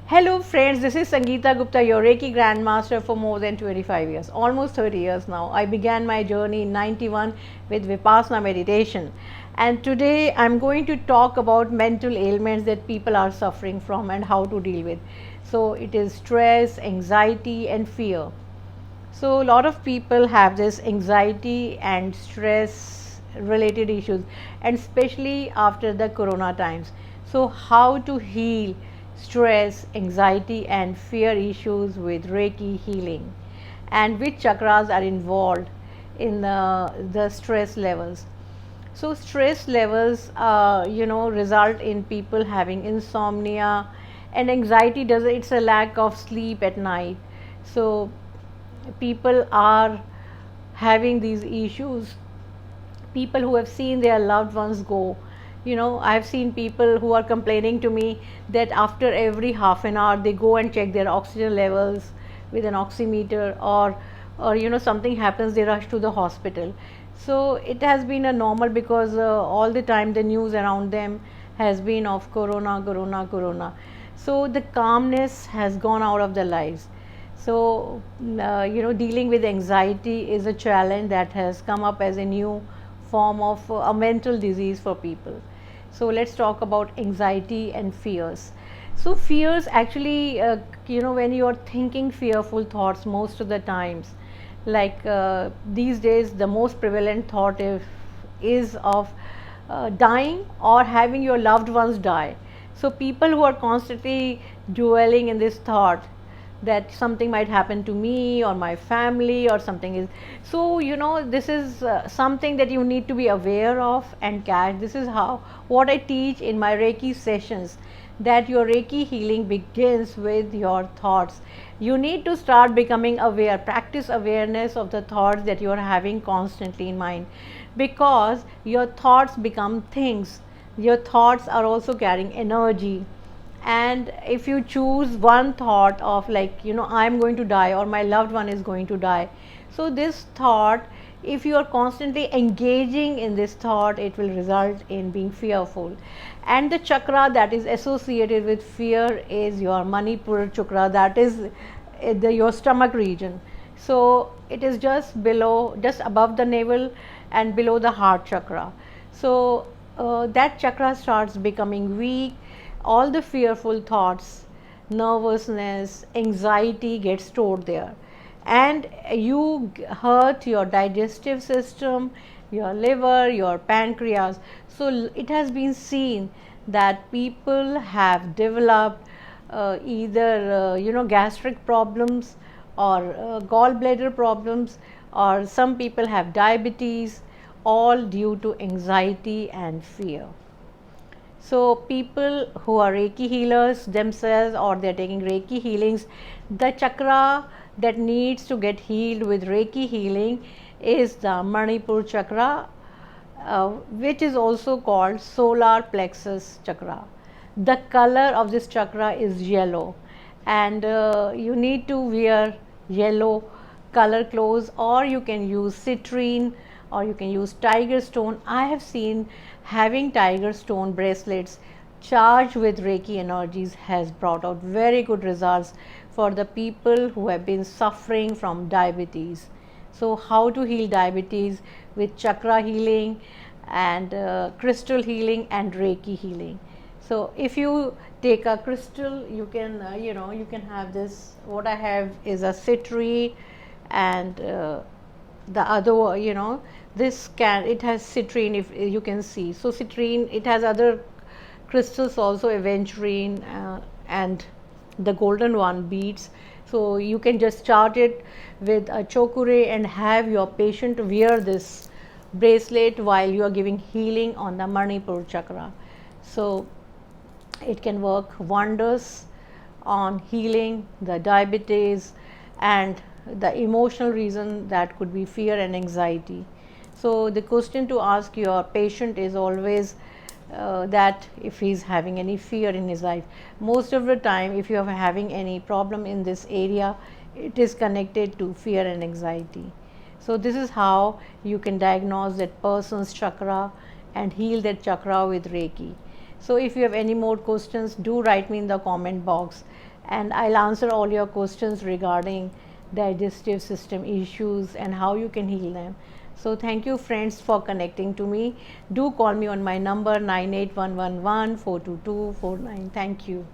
Hello friends, this is Sangeeta Gupta, your Reiki Grandmaster for more than 25 years, almost 30 years now. I began my journey in 91 with Vipassana meditation, and today I'm going to talk about mental ailments that people are suffering from and how to deal with. So it is stress, anxiety and fear. So a lot of people have this anxiety and stress related issues, and especially after the corona times. So how to heal stress, anxiety and fear issues with Reiki healing, and which chakras are involved in the stress levels. So stress levels, result in people having insomnia, and anxiety does it's a lack of sleep at night. So people are having these issues. People who have seen their loved ones go, I've seen people who are complaining to me that after every half an hour they go and check their oxygen levels with an oximeter, or something happens, they rush to the hospital. So it has been a normal, because all the time the news around them has been of corona, corona, corona. So the calmness has gone out of their lives. So dealing with anxiety is a challenge that has come up as a new form of a mental disease for people. So let's talk about anxiety and fears. So fears actually, when you are thinking fearful thoughts most of the times, like these days the most prevalent thought is of dying or having your loved ones die. So people who are constantly dwelling in this thought that something might happen to me or my family, or something is, so this is something that you need to be aware of and catch. This is how what I teach in my Reiki sessions, that your Reiki healing begins with your thoughts. You need to start becoming aware, practice awareness of the thoughts that you are having constantly in mind, because your thoughts become things. Your thoughts are also carrying energy, and if you choose one thought of, like, I'm going to die or my loved one is going to die, so this thought, if you are constantly engaging in this thought, it will result in being fearful. And the chakra that is associated with fear is your Manipur chakra, that is your stomach region. So it is just below, just above the navel and below the heart chakra. So that chakra starts becoming weak. All the fearful thoughts, nervousness, anxiety get stored there, and you hurt your digestive system, your liver, your pancreas. So it has been seen that people have developed either gastric problems, or gallbladder problems, or some people have diabetes, all due to anxiety and fear. So people who are Reiki healers themselves, or they're taking Reiki healings, the chakra that needs to get healed with Reiki healing is the Manipur chakra, which is also called solar plexus chakra. The color of this chakra is yellow, and you need to wear yellow color clothes, or you can use citrine, or you can use tiger stone. I have seen having tiger stone bracelets charged with Reiki energies has brought out very good results for the people who have been suffering from diabetes. So how to heal diabetes with chakra healing and crystal healing and Reiki healing. So if you take a crystal, you can you can have this. What I have is a citrine, and the other, this it has citrine, if you can see. So citrine, it has other crystals also, aventurine, and the golden one, beads. So you can just charge it with a chokure and have your patient wear this bracelet while you are giving healing on the Manipur chakra. So it can work wonders on healing the diabetes and the emotional reason that could be fear and anxiety. So the question to ask your patient is always that if he is having any fear in his life. Most of the time, if you are having any problem in this area, it is connected to fear and anxiety. So this is how you can diagnose that person's chakra and heal that chakra with Reiki. So if you have any more questions, do write me in the comment box. and I'll answer all your questions regarding digestive system issues and how you can heal them. So thank you friends for connecting to me. Do call me on my number 98111 42249. Thank you.